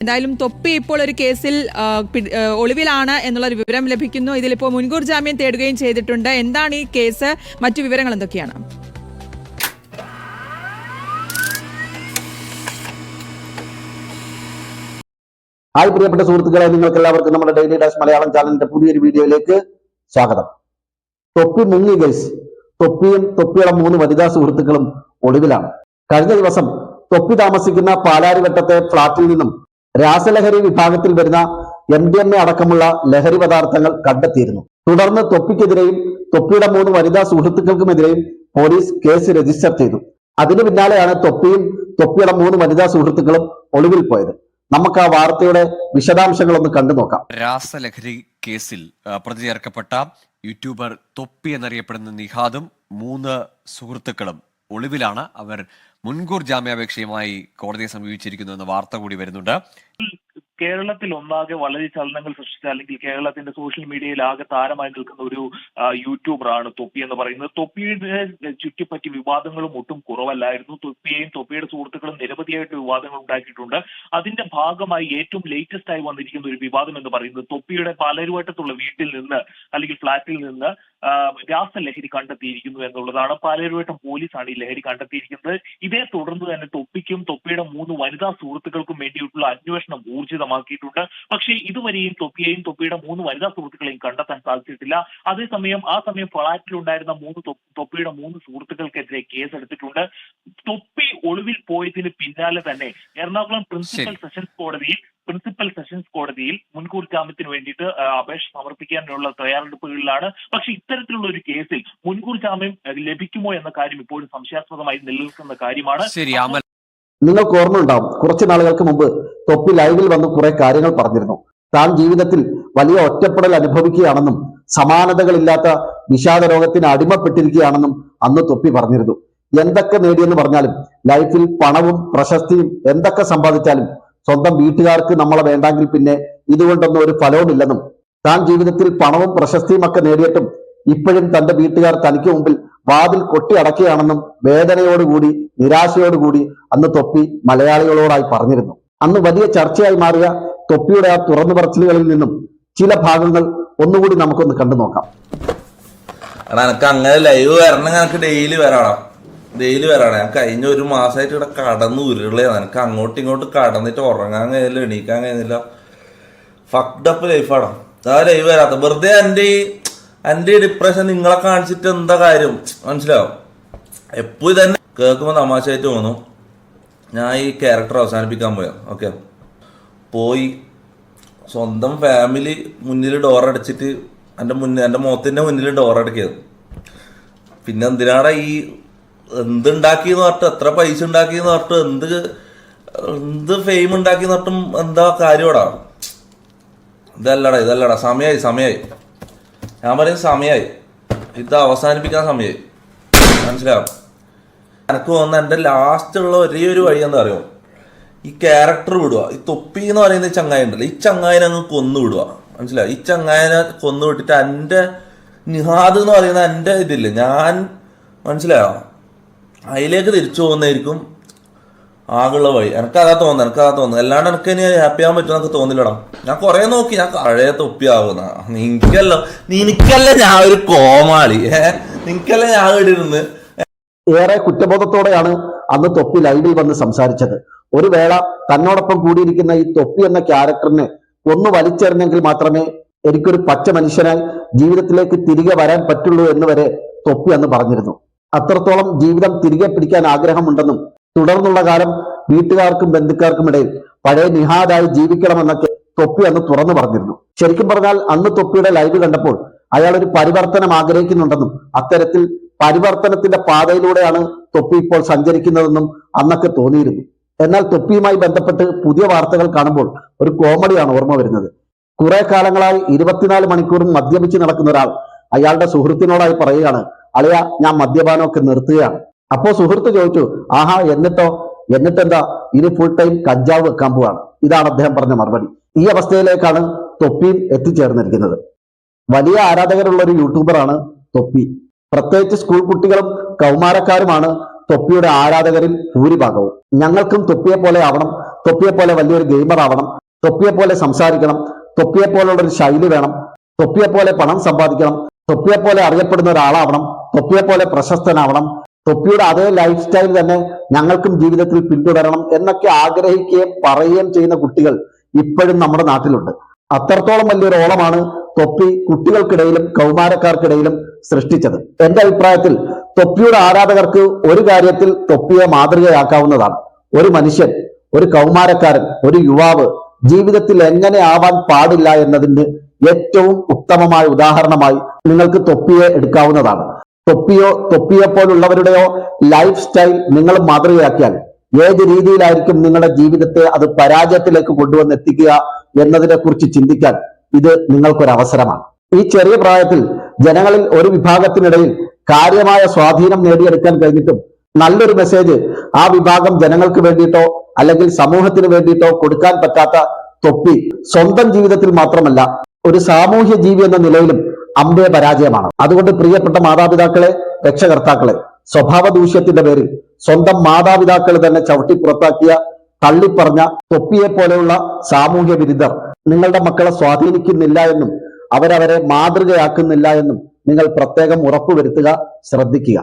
എന്തായാലും തൊപ്പി ഇപ്പോൾ ഒരു കേസിൽ ഒളിവിലാണ് എന്നുള്ളൊരു വിവരം ലഭിക്കുന്നു. ഇതിലിപ്പോൾ മുൻകൂർ ജാമ്യം തേടുകയും ചെയ്തിട്ടുണ്ട്. എന്താണ് ഈ കേസ്, മറ്റു വിവരങ്ങൾ എന്തൊക്കെയാണ്? ഹായ് പ്രിയപ്പെട്ട സുഹൃത്തുക്കളെ, നിങ്ങൾക്ക് എല്ലാവർക്കും നമ്മുടെ ഡെയിലി ഡാഷ് മലയാളം ചാനലിന്റെ പുതിയൊരു വീഡിയോയിലേക്ക് സ്വാഗതം. തൊപ്പി മുങ്ങി കേസ്. തൊപ്പിയും തൊപ്പിയുടെ 3 വനിതാ സുഹൃത്തുക്കളും ഒളിവിലാണ്. കഴിഞ്ഞ ദിവസം തൊപ്പി താമസിക്കുന്ന പാലാരിവട്ടത്തെ ഫ്ളാറ്റിൽ നിന്നും രാസലഹരി വിഭാഗത്തിൽ വരുന്ന MDMA അടക്കമുള്ള ലഹരി പദാർത്ഥങ്ങൾ കണ്ടെത്തിയിരുന്നു. തുടർന്ന് തൊപ്പിക്കെതിരെയും തൊപ്പിയുടെ 3 വനിതാ സുഹൃത്തുക്കൾക്കുമെതിരെയും പോലീസ് കേസ് രജിസ്റ്റർ ചെയ്തു. അതിനു പിന്നാലെയാണ് തൊപ്പിയും തൊപ്പിയുടെ 3 വനിതാ സുഹൃത്തുക്കളും ഒളിവിൽ പോയത്. നമുക്ക് ആ വാർത്തയുടെ വിശദാംശങ്ങളൊന്ന് കണ്ടു നോക്കാം. രാസലഹരി കേസിൽ പ്രതി ചേർക്കപ്പെട്ട യൂട്യൂബർ തൊപ്പി എന്നറിയപ്പെടുന്ന നിഹാദും 3 സുഹൃത്തുക്കളും ഒളിവിലാണ്. അവർ മുൻകൂർ ജാമ്യാപേക്ഷയുമായി കോടതിയെ സമീപിച്ചിരിക്കുന്നു എന്ന വാർത്ത കൂടി വരുന്നുണ്ട്. കേരളത്തിൽ ഒന്നാകെ വളരെ ചലനങ്ങൾ സൃഷ്ടിച്ച, അല്ലെങ്കിൽ കേരളത്തിന്റെ സോഷ്യൽ മീഡിയയിൽ ആകെ താരമായി നിൽക്കുന്ന ഒരു യൂട്യൂബറാണ് തൊപ്പി എന്ന് പറയുന്നത്. തൊപ്പിയുടെ ചുറ്റിപ്പറ്റി വിവാദങ്ങളും ഒട്ടും കുറവല്ലായിരുന്നു. തൊപ്പിയെയും തൊപ്പിയുടെ സുഹൃത്തുക്കളും നിരവധിയായിട്ട് വിവാദങ്ങൾ ഉണ്ടാക്കിയിട്ടുണ്ട്. അതിന്റെ ഭാഗമായി ഏറ്റവും ലേറ്റസ്റ്റ് ആയി വന്നിരിക്കുന്ന ഒരു വിവാദം എന്ന് പറയുന്നത് തൊപ്പിയുടെ പാലാരിവട്ടത്തുള്ള വീട്ടിൽ നിന്ന്, അല്ലെങ്കിൽ ഫ്ളാറ്റിൽ നിന്ന് രാസലഹരി കണ്ടെത്തിയിരിക്കുന്നു എന്നുള്ളതാണ്. പാലാരിവട്ടം പോലീസാണ് ഈ ലഹരി കണ്ടെത്തിയിരിക്കുന്നത്. ഇതേ തുടർന്ന് തന്നെ തൊപ്പിക്കും തൊപ്പിയുടെ 3 വനിതാ സുഹൃത്തുക്കൾക്കും വേണ്ടിയിട്ടുള്ള അന്വേഷണം ഊർജിതമാക്കിയിട്ടുണ്ട്. പക്ഷേ ഇതുവരെയും തൊപ്പിയെയും തൊപ്പിയുടെ 3 വനിതാ സുഹൃത്തുക്കളെയും കണ്ടെത്താൻ സാധിച്ചിട്ടില്ല. അതേസമയം ഫ്ളാറ്റിലുണ്ടായിരുന്ന തൊപ്പിയുടെ 3 സുഹൃത്തുക്കൾക്കെതിരെ കേസെടുത്തിട്ടുണ്ട്. തൊപ്പി ഒളിവിൽ പോയതിന് പിന്നാലെ തന്നെ എറണാകുളം പ്രിൻസിപ്പൽ സെഷൻസ് കോടതിയിൽ മുൻകൂർ ജാമ്യത്തിന് വേണ്ടിയിട്ട് അപേക്ഷ സമർപ്പിക്കാനുള്ള തയ്യാറെടുപ്പുകളിലാണ്. പക്ഷെ ഇത്തരത്തിലുള്ള ഒരു കേസിൽ മുൻകൂർ ജാമ്യം ലഭിക്കുമോ എന്ന കാര്യം ഇപ്പോഴും സംശയാസ്പദമായി നിലനിൽക്കുന്ന കാര്യമാണ്. നിങ്ങൾക്ക് ഓർമ്മ ഉണ്ടാവും, കുറച്ചു നാളുകൾക്ക് മുമ്പ് തൊപ്പി ലൈവിൽ വന്ന് കുറെ കാര്യങ്ങൾ പറഞ്ഞിരുന്നു. താൻ ജീവിതത്തിൽ വലിയ ഒറ്റപ്പെടൽ അനുഭവിക്കുകയാണെന്നും സമാനതകളില്ലാത്ത വിഷാദ രോഗത്തിന് അടിമപ്പെട്ടിരിക്കുകയാണെന്നും അന്ന് തൊപ്പി പറഞ്ഞിരുന്നു. എന്തൊക്കെ നേടിയെന്ന് പറഞ്ഞാലും, ലൈഫിൽ പണവും പ്രശസ്തിയും എന്തൊക്കെ സമ്പാദിച്ചാലും സ്വന്തം വീട്ടുകാർക്ക് നമ്മളെ വേണ്ടെങ്കിൽ പിന്നെ ഇതുകൊണ്ടൊന്നും ഒരു ഫലവുമില്ലെന്നും, താൻ ജീവിതത്തിൽ പണവും പ്രശസ്തിയും ഒക്കെ നേടിയിട്ടും ഇപ്പോഴും തന്റെ വീട്ടുകാർ തനിക്ക് മുമ്പിൽ വാതിൽ കൊട്ടി അടക്കുകയാണെന്നും വേദനയോടുകൂടി നിരാശയോടുകൂടി അന്ന് തൊപ്പി മലയാളികളോടായി പറഞ്ഞിരുന്നു. അന്ന് വലിയ ചർച്ചയായി മാറിയ തൊപ്പിയുടെ ആ തുറന്നു പറച്ചിലുകളിൽ നിന്നും ചില ഭാഗങ്ങൾ ഒന്നുകൂടി നമുക്കൊന്ന് കണ്ടു നോക്കാം. എനക്ക് അങ്ങനെ ലൈവ് വരണം, എനിക്ക് ഡെയിലി വരാണ്. ഞാൻ കഴിഞ്ഞ 1 മാസമായിട്ട് ഇവിടെ കടന്ന് ഉരുളയാണ്. എനിക്ക് അങ്ങോട്ടും ഇങ്ങോട്ടും കടന്നിട്ട് ഉറങ്ങാൻ കഴിയുന്നില്ല, എണീക്കാൻ കഴിയുന്നില്ല. ഫക്ഡപ്പ് ലൈഫാണ്. ആ ലൈവ് വരാത്ത വെറുതെ എൻ്റെ ഡിപ്രഷൻ നിങ്ങളെ കാണിച്ചിട്ട് എന്താ കാര്യം, മനസ്സിലാവും. എപ്പോഴും തന്നെ കേൾക്കുമ്പോൾ തമാശയായിട്ട് തോന്നും. ഞാൻ ഈ ക്യാരക്ടർ അവസാനിപ്പിക്കാൻ പോയി സ്വന്തം ഫാമിലി മുന്നിൽ ഡോറടച്ചിട്ട് എൻ്റെ മുഖത്തിൻ്റെ മുന്നിൽ ഡോറടക്കിയത്. പിന്നെ എന്തിനാണ് ഈ എന്തുണ്ടാക്കിയെന്ന് പറഞ്ഞിട്ട്, എത്ര പൈസ ഉണ്ടാക്കിയെന്ന് പറഞ്ഞിട്ട്, എന്ത് ഫെയിം ഉണ്ടാക്കിയെന്ന് പറഞ്ഞിട്ടും എന്താ കാര്യമാടാ? ഇതല്ലടാ സമയമായി. ഞാൻ പറയുന്നത് സമയമായി. ഇത് അവസാനിപ്പിക്കാൻ സമയമായി, മനസ്സിലാവും. എനിക്ക് തോന്നുന്ന എൻ്റെ ലാസ്റ്റുള്ള ഒരേ ഒരു വഴി എന്താ അറിയോ, ഈ ക്യാരക്ടർ വിടുക. ഈ തൊപ്പി എന്ന് പറയുന്ന ഈ ചങ്ങായി ഉണ്ടല്ലോ, ഈ ചങ്ങായിനെ അങ്ങ് കൊന്നു വിടുക, മനസ്സിലാവും. ഈ ചങ്ങായിനെ കൊന്നു വിട്ടിട്ട് എൻ്റെ നിഹാദ് എന്ന് പറയുന്ന എൻ്റെ ഇതില്ലേ, ഞാൻ മനസ്സിലായോ, അതിലേക്ക് തിരിച്ചു പോകുന്നതായിരിക്കും ആകുള്ള വഴി. എനിക്കതാ തോന്നുന്നത്. അല്ലാണ്ട് എനിക്ക് ഇനി ഹാപ്പി ആകാൻ പറ്റുമെന്നൊക്കെ തോന്നില്ലടാ. ഞാൻ കുറെ നോക്കി, ഞാൻ പഴയ തൊപ്പിയാകുന്ന നിനക്കല്ല ഞാൻ ഒരു കോമാളി, നിനക്കല്ല ഞാൻ ഇവിടെ ഇരുന്ന്. ഏറെ കുറ്റബോധത്തോടെയാണ് അന്ന് തൊപ്പി ലൈവിൽ വന്ന് സംസാരിച്ചത്. ഒരു വേള തന്നോടൊപ്പം കൂടിയിരിക്കുന്ന ഈ തൊപ്പി എന്ന ക്യാരക്ടറിനെ ഒന്ന് വലിച്ചെറിഞ്ഞെങ്കിൽ മാത്രമേ എനിക്കൊരു പച്ച മനുഷ്യനായി ജീവിതത്തിലേക്ക് തിരികെ വരാൻ പറ്റുള്ളൂ എന്ന് വരെ തൊപ്പി അന്ന് പറഞ്ഞിരുന്നു. അത്രത്തോളം ജീവിതം തിരികെ പിടിക്കാൻ ആഗ്രഹമുണ്ടെന്നും തുടർന്നുള്ള കാലം വീട്ടുകാർക്കും ബന്ധുക്കാർക്കും ഇടയിൽ പഴയ നിഹാദായി ജീവിക്കണമെന്നൊക്കെ തൊപ്പി അന്ന് തുറന്നു പറഞ്ഞിരുന്നു. ശരിക്കും പറഞ്ഞാൽ അന്ന് തൊപ്പിയുടെ ലൈവ് കണ്ടപ്പോൾ അയാൾ ഒരു പരിവർത്തനം ആഗ്രഹിക്കുന്നുണ്ടെന്നും അത്തരത്തിൽ പരിവർത്തനത്തിന്റെ പാതയിലൂടെയാണ് തൊപ്പി ഇപ്പോൾ സഞ്ചരിക്കുന്നതെന്നും അന്നൊക്കെ തോന്നിയിരുന്നു. എന്നാൽ തൊപ്പിയുമായി ബന്ധപ്പെട്ട് പുതിയ വാർത്തകൾ കാണുമ്പോൾ ഒരു കോമഡിയാണ് ഓർമ്മ വരുന്നത്. കുറെ കാലങ്ങളായി 24 മണിക്കൂറും മദ്യപിച്ച് നടക്കുന്ന ഒരാൾ അയാളുടെ സുഹൃത്തിനോടായി പറയുകയാണ്, അളിയ ഞാൻ മദ്യപാനമൊക്കെ നിർത്തുകയാണ്. അപ്പോ സുഹൃത്ത് ചോദിച്ചു, ആഹാ എന്നിട്ടെന്താ ഇനി ഫുൾ ടൈം കഞ്ചാവ് വെക്കാൻ പോവാണ്. ഇതാണ് അദ്ദേഹം പറഞ്ഞ മറുപടി. ഈ അവസ്ഥയിലേക്കാണ് തൊപ്പിയും എത്തിച്ചേർന്നിരിക്കുന്നത്. വലിയ ആരാധകരുള്ള ഒരു യൂട്യൂബറാണ് തൊപ്പി. പ്രത്യേകിച്ച് സ്കൂൾ കുട്ടികളും കൗമാരക്കാരുമാണ് തൊപ്പിയുടെ ആരാധകരിൽ ഭൂരിഭാഗവും. ഞങ്ങൾക്കും തൊപ്പിയെ പോലെ ആവണം, തൊപ്പിയെ പോലെ വലിയൊരു ഗെയിമർ ആവണം, തൊപ്പിയെ പോലെ സംസാരിക്കണം, തൊപ്പിയെ പോലുള്ള ഒരു ശൈലി വേണം, തൊപ്പിയെ പോലെ പണം സമ്പാദിക്കണം, തൊപ്പിയെ പോലെ അറിയപ്പെടുന്ന ഒരാളാവണം, തൊപ്പിയെ പോലെ പ്രശസ്തനാവണം, തൊപ്പിയുടെ അതേ ലൈഫ് സ്റ്റൈൽ തന്നെ ഞങ്ങൾക്കും ജീവിതത്തിൽ പിന്തുടരണം എന്നൊക്കെ ആഗ്രഹിക്കുകയും പറയുകയും ചെയ്യുന്ന കുട്ടികൾ ഇപ്പോഴും നമ്മുടെ നാട്ടിലുണ്ട്. അത്രത്തോളം വലിയൊരു ഓളമാണ് തൊപ്പി കുട്ടികൾക്കിടയിലും കൗമാരക്കാർക്കിടയിലും സൃഷ്ടിച്ചത്. എന്റെ അഭിപ്രായത്തിൽ തൊപ്പിയുടെ ആരാധകർക്ക് ഒരു കാര്യത്തിൽ തൊപ്പിയെ മാതൃകയാക്കാവുന്നതാണ്. ഒരു മനുഷ്യൻ, ഒരു കൗമാരക്കാരൻ, ഒരു യുവാവ് ജീവിതത്തിൽ എങ്ങനെ ആവാൻ പാടില്ല എന്നതിന് ഏറ്റവും ഉത്തമമായ ഉദാഹരണമായി നിങ്ങൾക്ക് തൊപ്പിയെ എടുക്കാവുന്നതാണ്. തൊപ്പിയെ പോലുള്ളവരുടെയോ ലൈഫ് സ്റ്റൈൽ നിങ്ങൾ മാതൃകയാക്കിയാൽ ഏത് രീതിയിലായിരിക്കും നിങ്ങളുടെ ജീവിതത്തെ അത് പരാജയത്തിലേക്ക് കൊണ്ടുവന്ന് എത്തിക്കുക എന്നതിനെ കുറിച്ച് ചിന്തിക്കാൻ ഇത് നിങ്ങൾക്കൊരവസരമാണ്. ഈ ചെറിയ പ്രായത്തിൽ ജനങ്ങളിൽ ഒരു വിഭാഗത്തിനിടയിൽ കാര്യമായ സ്വാധീനം നേടിയെടുക്കാൻ കഴിഞ്ഞിട്ടും നല്ലൊരു മെസ്സേജ് ആ വിഭാഗം ജനങ്ങൾക്ക് വേണ്ടിയിട്ടോ അല്ലെങ്കിൽ സമൂഹത്തിന് വേണ്ടിയിട്ടോ കൊടുക്കാൻ പറ്റാത്ത തൊപ്പി സ്വന്തം ജീവിതത്തിൽ മാത്രമല്ല ഒരു സാമൂഹ്യ ജീവി എന്ന നിലയിലും അമ്പേ പരാജയമാണ്. അതുകൊണ്ട് പ്രിയപ്പെട്ട മാതാപിതാക്കളെ, രക്ഷകർത്താക്കളെ, സ്വഭാവ ദൂഷ്യത്തിന്റെ പേരിൽ സ്വന്തം മാതാപിതാക്കൾ തന്നെ ചവിട്ടി പുറത്താക്കിയ, തള്ളിപ്പറഞ്ഞ തൊപ്പിയെ പോലെയുള്ള സാമൂഹ്യ വിരുദ്ധർ നിങ്ങളുടെ മക്കളെ സ്വാധീനിക്കുന്നില്ല എന്നും അവരവരെ മാതൃകയാക്കുന്നില്ല എന്നും നിങ്ങൾ പ്രത്യേകം ഉറപ്പുവരുത്തുക, ശ്രദ്ധിക്കുക.